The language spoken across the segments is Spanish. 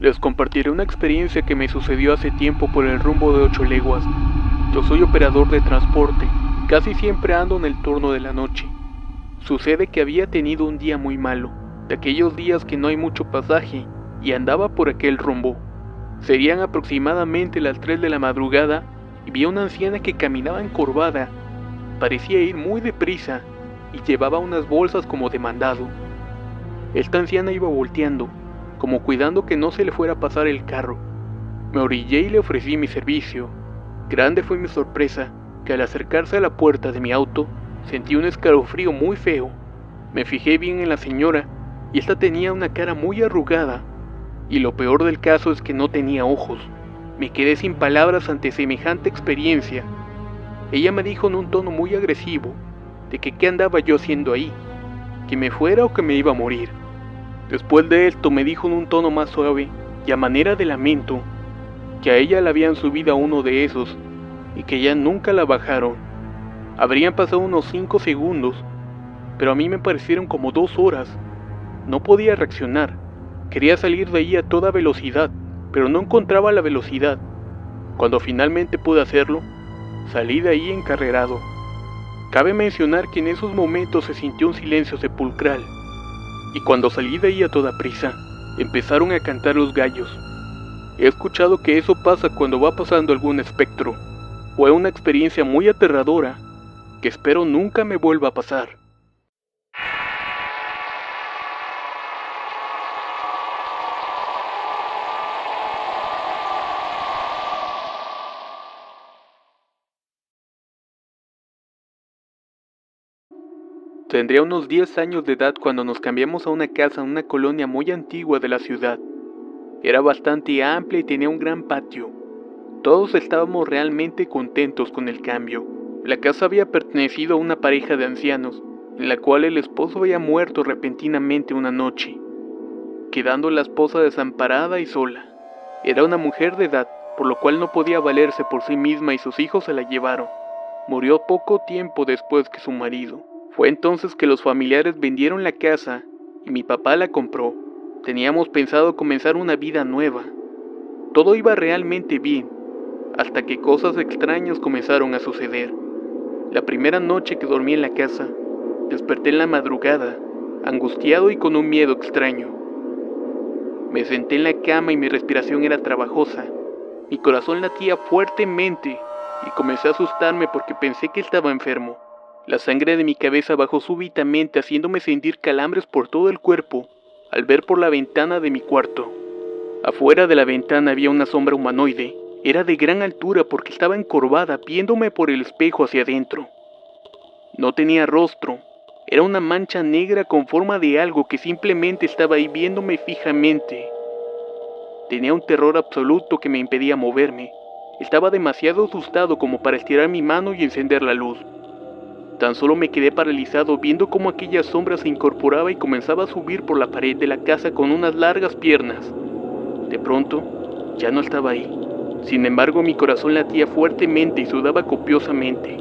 Les compartiré una experiencia que me sucedió hace tiempo por el rumbo de 8 leguas. Yo soy operador de transporte y casi siempre ando en el turno de la noche. Sucede que había tenido un día muy malo, de aquellos días que no hay mucho pasaje, y andaba por aquel rumbo. Serían aproximadamente las 3 de la madrugada y vi a una anciana que caminaba encorvada. Parecía ir muy deprisa y llevaba unas bolsas como de mandado. Esta anciana iba volteando, como cuidando que no se le fuera a pasar el carro. Me orillé y le ofrecí mi servicio. Grande fue mi sorpresa, que al acercarse a la puerta de mi auto, sentí un escalofrío muy feo. Me fijé bien en la señora, y esta tenía una cara muy arrugada, y lo peor del caso es que no tenía ojos. Me quedé sin palabras ante semejante experiencia. Ella me dijo en un tono muy agresivo, de que qué andaba yo haciendo ahí, que me fuera o que me iba a morir. Después de esto me dijo en un tono más suave y a manera de lamento, que a ella le habían subido a uno de esos y que ya nunca la bajaron. Habrían pasado unos 5 segundos, pero a mí me parecieron como 2 horas. No podía reaccionar, quería salir de ahí a toda velocidad, pero no encontraba la velocidad. Cuando finalmente pude hacerlo, salí de ahí encarrerado. Cabe mencionar que en esos momentos se sintió un silencio sepulcral, y cuando salí de ahí a toda prisa, empezaron a cantar los gallos. He escuchado que eso pasa cuando va pasando algún espectro. Fue una experiencia muy aterradora, que espero nunca me vuelva a pasar. Tendría unos 10 años de edad cuando nos cambiamos a una casa en una colonia muy antigua de la ciudad. Era bastante amplia y tenía un gran patio. Todos estábamos realmente contentos con el cambio. La casa había pertenecido a una pareja de ancianos, en la cual el esposo había muerto repentinamente una noche, quedando la esposa desamparada y sola. Era una mujer de edad, por lo cual no podía valerse por sí misma y sus hijos se la llevaron. Murió poco tiempo después que su marido. Fue entonces que los familiares vendieron la casa y mi papá la compró. Teníamos pensado comenzar una vida nueva. Todo iba realmente bien, hasta que cosas extrañas comenzaron a suceder. La primera noche que dormí en la casa, desperté en la madrugada, angustiado y con un miedo extraño. Me senté en la cama y mi respiración era trabajosa. Mi corazón latía fuertemente y comencé a asustarme porque pensé que estaba enfermo. La sangre de mi cabeza bajó súbitamente, haciéndome sentir calambres por todo el cuerpo al ver por la ventana de mi cuarto. Afuera de la ventana había una sombra humanoide. Era de gran altura porque estaba encorvada, viéndome por el espejo hacia adentro. No tenía rostro. Era una mancha negra con forma de algo que simplemente estaba ahí viéndome fijamente. Tenía un terror absoluto que me impedía moverme. Estaba demasiado asustado como para estirar mi mano y encender la luz. Tan solo me quedé paralizado viendo cómo aquella sombra se incorporaba y comenzaba a subir por la pared de la casa con unas largas piernas. De pronto, ya no estaba ahí. Sin embargo, mi corazón latía fuertemente y sudaba copiosamente.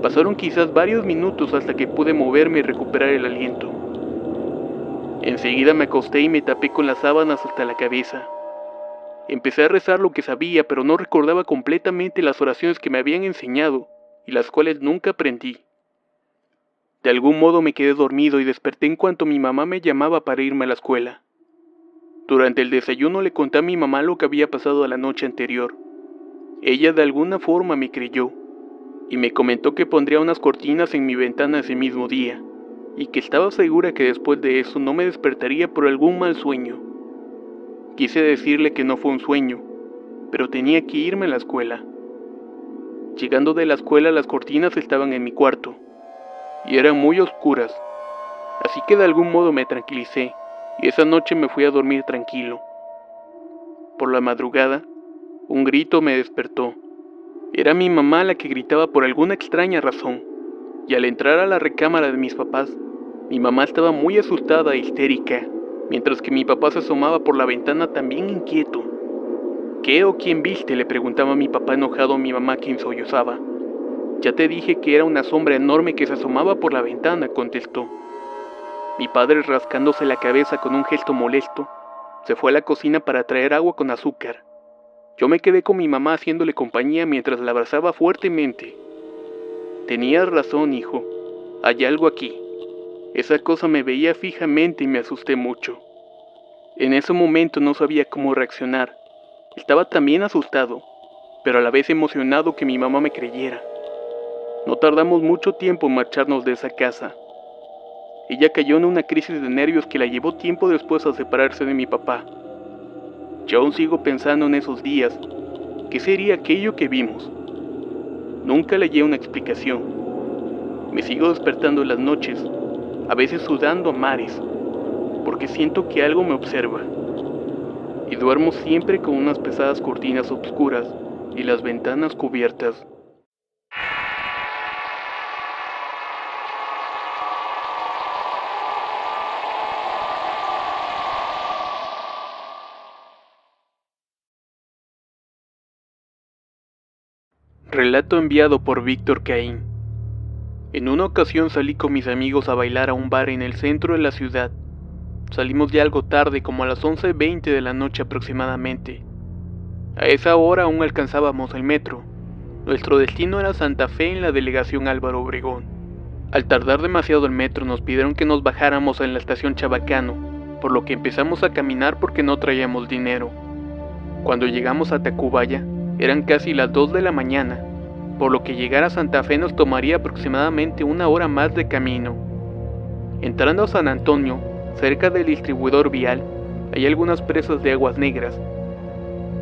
Pasaron quizás varios minutos hasta que pude moverme y recuperar el aliento. Enseguida me acosté y me tapé con las sábanas hasta la cabeza. Empecé a rezar lo que sabía, pero no recordaba completamente las oraciones que me habían enseñado y las cuales nunca aprendí. De algún modo me quedé dormido y desperté en cuanto mi mamá me llamaba para irme a la escuela. Durante el desayuno le conté a mi mamá lo que había pasado la noche anterior. Ella de alguna forma me creyó y me comentó que pondría unas cortinas en mi ventana ese mismo día y que estaba segura que después de eso no me despertaría por algún mal sueño. Quise decirle que no fue un sueño, pero tenía que irme a la escuela. Llegando de la escuela, las cortinas estaban en mi cuarto y eran muy oscuras, así que de algún modo me tranquilicé y esa noche me fui a dormir tranquilo. Por la madrugada, un grito me despertó. Era mi mamá la que gritaba por alguna extraña razón, y al entrar a la recámara de mis papás, mi mamá estaba muy asustada e histérica, mientras que mi papá se asomaba por la ventana también inquieto. ¿Qué o quién viste?, le preguntaba mi papá enojado a mi mamá, quien sollozaba. Ya te dije que era una sombra enorme que se asomaba por la ventana, contestó. Mi padre, rascándose la cabeza con un gesto molesto, Se fue a la cocina para traer agua con azúcar. Yo me quedé con mi mamá haciéndole compañía mientras la abrazaba fuertemente. Tenías razón, hijo. Hay algo aquí. Esa cosa me veía fijamente y me asusté mucho. En ese momento no sabía cómo reaccionar. Estaba también asustado, pero a la vez emocionado que mi mamá me creyera. No tardamos mucho tiempo en marcharnos de esa casa. Ella cayó en una crisis de nervios que la llevó tiempo después a separarse de mi papá. Yo aún sigo pensando en esos días. ¿Qué sería aquello que vimos? Nunca le hallé una explicación. Me sigo despertando en las noches, a veces sudando a mares, porque siento que algo me observa. Y duermo siempre con unas pesadas cortinas oscuras y las ventanas cubiertas. Relato enviado por Víctor Caín. En una ocasión salí con mis amigos a bailar a un bar en el centro de la ciudad. Salimos ya algo tarde, como a las 11:20 de la noche aproximadamente. A esa hora aún alcanzábamos el metro. Nuestro destino era Santa Fe, en la delegación Álvaro Obregón. Al tardar demasiado el metro nos pidieron que nos bajáramos en la estación Chabacano, por lo que empezamos a caminar porque no traíamos dinero. Cuando llegamos a Tacubaya, eran casi las 2 de la mañana, por lo que llegar a Santa Fe nos tomaría aproximadamente 1 hora más de camino. Entrando a San Antonio, cerca del distribuidor vial, hay algunas presas de aguas negras.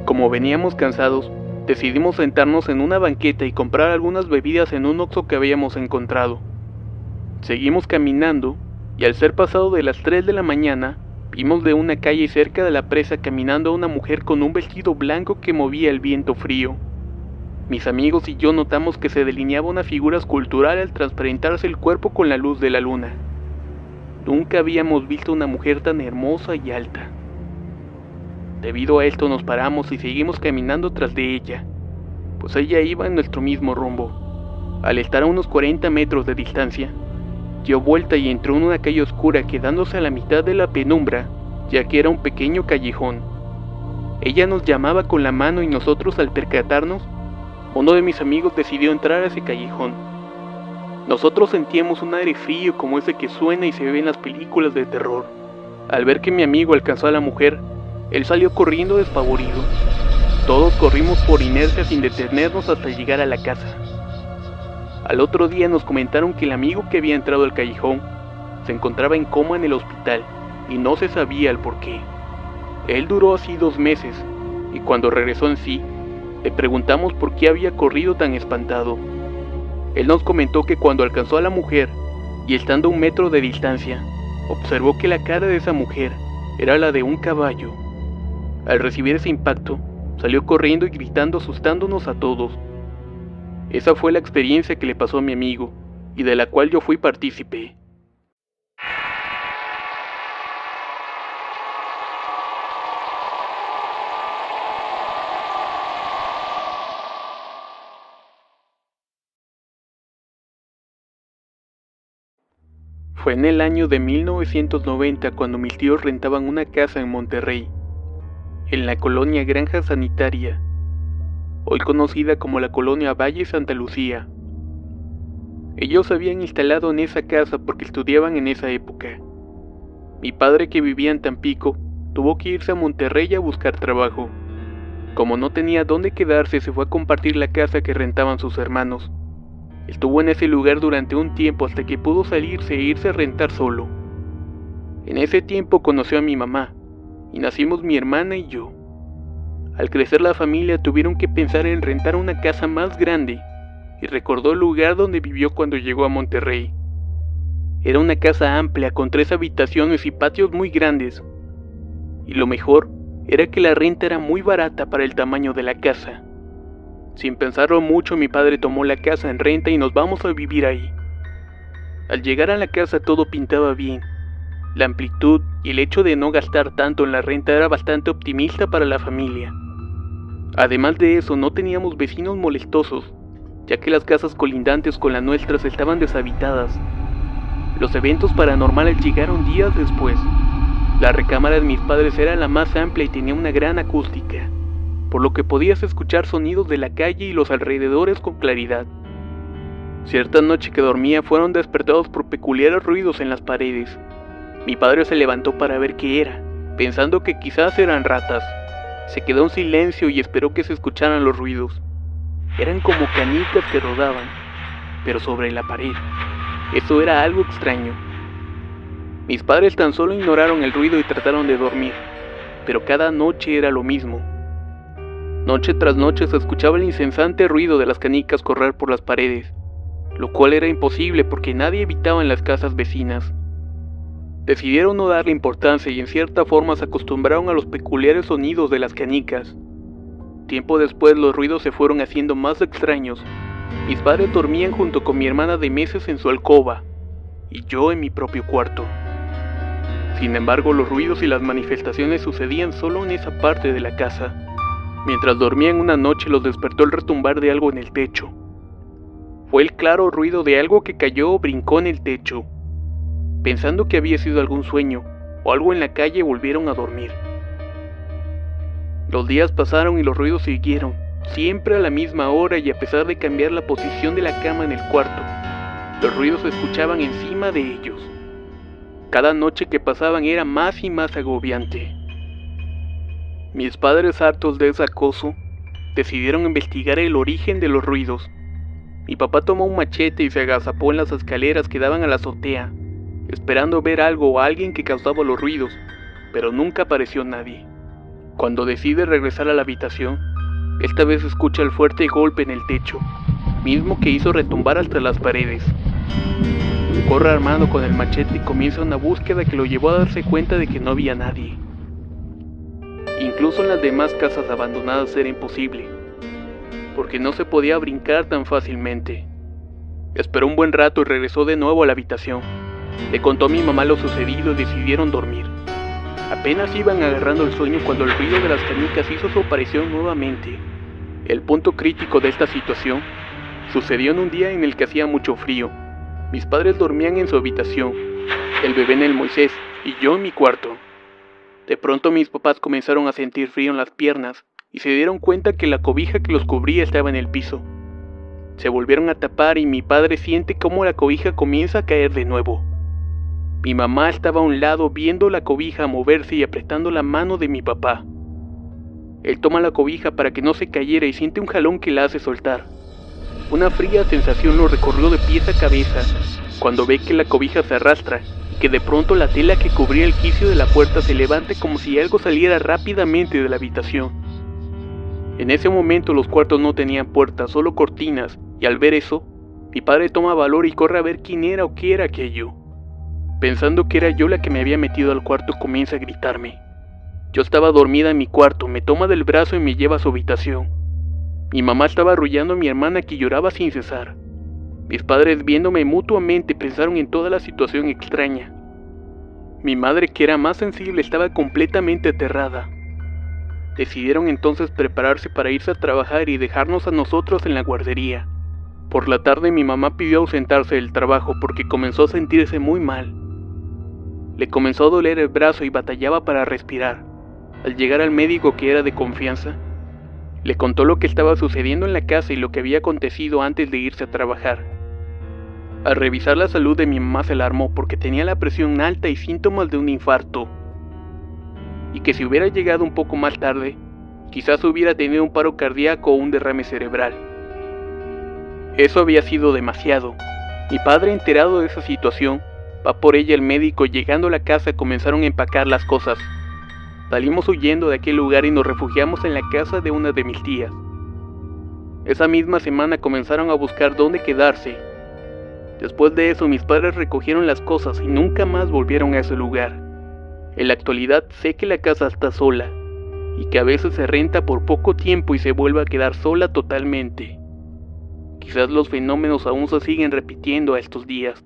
Como veníamos cansados, decidimos sentarnos en una banqueta y comprar algunas bebidas en un Oxxo que habíamos encontrado. Seguimos caminando, y al ser pasado de las 3 de la mañana, vimos de una calle cerca de la presa caminando a una mujer con un vestido blanco que movía el viento frío. Mis amigos y yo notamos que se delineaba una figura escultural al transparentarse el cuerpo con la luz de la luna. Nunca habíamos visto una mujer tan hermosa y alta. Debido a esto nos paramos y seguimos caminando tras de ella, pues ella iba en nuestro mismo rumbo. Al estar a unos 40 metros de distancia, dio vuelta y entró en una calle oscura, quedándose a la mitad de la penumbra, ya que era un pequeño callejón. Ella nos llamaba con la mano y nosotros, al percatarnos, uno de mis amigos decidió entrar a ese callejón. Nosotros sentíamos un aire frío como ese que suena y se ve en las películas de terror. Al ver que mi amigo alcanzó a la mujer, él salió corriendo despavorido. Todos corrimos por inercia sin detenernos hasta llegar a la casa. Al otro día nos comentaron que el amigo que había entrado al callejón se encontraba en coma en el hospital y no se sabía el porqué. Él duró así 2 meses y cuando regresó en sí, le preguntamos por qué había corrido tan espantado. Él nos comentó que cuando alcanzó a la mujer y estando a 1 metro de distancia, observó que la cara de esa mujer era la de un caballo. Al recibir ese impacto, salió corriendo y gritando, asustándonos a todos. Esa fue la experiencia que le pasó a mi amigo, y de la cual yo fui partícipe. Fue en el año de 1990 cuando mis tíos rentaban una casa en Monterrey, en la colonia Granja Sanitaria, hoy conocida como la colonia Valle Santa Lucía. Ellos se habían instalado en esa casa porque estudiaban en esa época. Mi padre, que vivía en Tampico, tuvo que irse a Monterrey a buscar trabajo. Como no tenía dónde quedarse, se fue a compartir la casa que rentaban sus hermanos. Estuvo en ese lugar durante un tiempo hasta que pudo salirse e irse a rentar solo. En ese tiempo conoció a mi mamá, y nacimos mi hermana y yo. Al crecer la familia tuvieron que pensar en rentar una casa más grande, y recordó el lugar donde vivió cuando llegó a Monterrey. Era una casa amplia con 3 habitaciones y patios muy grandes. Y lo mejor era que la renta era muy barata para el tamaño de la casa. Sin pensarlo mucho, mi padre tomó la casa en renta y nos vamos a vivir ahí. Al llegar a la casa todo pintaba bien. La amplitud y el hecho de no gastar tanto en la renta era bastante optimista para la familia. Además de eso, no teníamos vecinos molestosos, ya que las casas colindantes con las nuestras estaban deshabitadas. Los eventos paranormales llegaron días después. La recámara de mis padres era la más amplia y tenía una gran acústica, por lo que podías escuchar sonidos de la calle y los alrededores con claridad. Cierta noche que dormía fueron despertados por peculiares ruidos en las paredes. Mi padre se levantó para ver qué era, pensando que quizás eran ratas. Se quedó en silencio y esperó que se escucharan los ruidos. Eran como canicas que rodaban, pero sobre la pared. Eso era algo extraño. Mis padres tan solo ignoraron el ruido y trataron de dormir, pero cada noche era lo mismo. Noche tras noche se escuchaba el incesante ruido de las canicas correr por las paredes, lo cual era imposible porque nadie habitaba en las casas vecinas. Decidieron no darle importancia y en cierta forma se acostumbraron a los peculiares sonidos de las canicas. Tiempo después los ruidos se fueron haciendo más extraños. Mis padres dormían junto con mi hermana de meses en su alcoba y yo en mi propio cuarto. Sin embargo, los ruidos y las manifestaciones sucedían solo en esa parte de la casa. Mientras dormían una noche los despertó el retumbar de algo en el techo. Fue el claro ruido de algo que cayó o brincó en el techo. Pensando que había sido algún sueño o algo en la calle, volvieron a dormir. Los días pasaron y los ruidos siguieron, siempre a la misma hora y a pesar de cambiar la posición de la cama en el cuarto, los ruidos se escuchaban encima de ellos. Cada noche que pasaban era más y más agobiante. Mis padres, hartos de ese acoso, decidieron investigar el origen de los ruidos. Mi papá tomó un machete y se agazapó en las escaleras que daban a la azotea, esperando ver algo o a alguien que causaba los ruidos, pero nunca apareció nadie. Cuando decide regresar a la habitación, esta vez escucha el fuerte golpe en el techo, mismo que hizo retumbar hasta las paredes. Corre armado con el machete y comienza una búsqueda que lo llevó a darse cuenta de que no había nadie. Incluso en las demás casas abandonadas era imposible, porque no se podía brincar tan fácilmente. Esperó un buen rato y regresó de nuevo a la habitación. Le contó a mi mamá lo sucedido y decidieron dormir. Apenas iban agarrando el sueño cuando el ruido de las canicas hizo su aparición nuevamente. El punto crítico de esta situación sucedió en un día en el que hacía mucho frío. Mis padres dormían en su habitación, el bebé en el Moisés y yo en mi cuarto. De pronto mis papás comenzaron a sentir frío en las piernas y se dieron cuenta que la cobija que los cubría estaba en el piso. Se volvieron a tapar y mi padre siente cómo la cobija comienza a caer de nuevo. Mi mamá estaba a un lado viendo la cobija moverse y apretando la mano de mi papá. Él toma la cobija para que no se cayera y siente un jalón que la hace soltar. Una fría sensación lo recorrió de pies a cabeza cuando ve que la cobija se arrastra y que de pronto la tela que cubría el quicio de la puerta se levanta como si algo saliera rápidamente de la habitación. En ese momento los cuartos no tenían puertas, solo cortinas, y al ver eso, mi padre toma valor y corre a ver quién era o qué era aquello. Pensando que era yo la que me había metido al cuarto, comienza a gritarme. Yo estaba dormida en mi cuarto, me toma del brazo y me lleva a su habitación. Mi mamá estaba arrullando a mi hermana que lloraba sin cesar. Mis padres, viéndome mutuamente, pensaron en toda la situación extraña. Mi madre, que era más sensible, estaba completamente aterrada. Decidieron entonces prepararse para irse a trabajar y dejarnos a nosotros en la guardería. Por la tarde mi mamá pidió ausentarse del trabajo porque comenzó a sentirse muy mal. Le comenzó a doler el brazo y batallaba para respirar. Al llegar al médico, que era de confianza, le contó lo que estaba sucediendo en la casa y lo que había acontecido antes de irse a trabajar. Al revisar la salud de mi mamá se alarmó porque tenía la presión alta y síntomas de un infarto, y que si hubiera llegado un poco más tarde, quizás hubiera tenido un paro cardíaco o un derrame cerebral. Eso había sido demasiado. Mi padre, enterado de esa situación, va por ella al médico y llegando a la casa comenzaron a empacar las cosas. Salimos huyendo de aquel lugar y nos refugiamos en la casa de una de mis tías. Esa misma semana comenzaron a buscar dónde quedarse. Después de eso mis padres recogieron las cosas y nunca más volvieron a ese lugar. En la actualidad sé que la casa está sola y que a veces se renta por poco tiempo y se vuelve a quedar sola totalmente. Quizás los fenómenos aún se siguen repitiendo a estos días.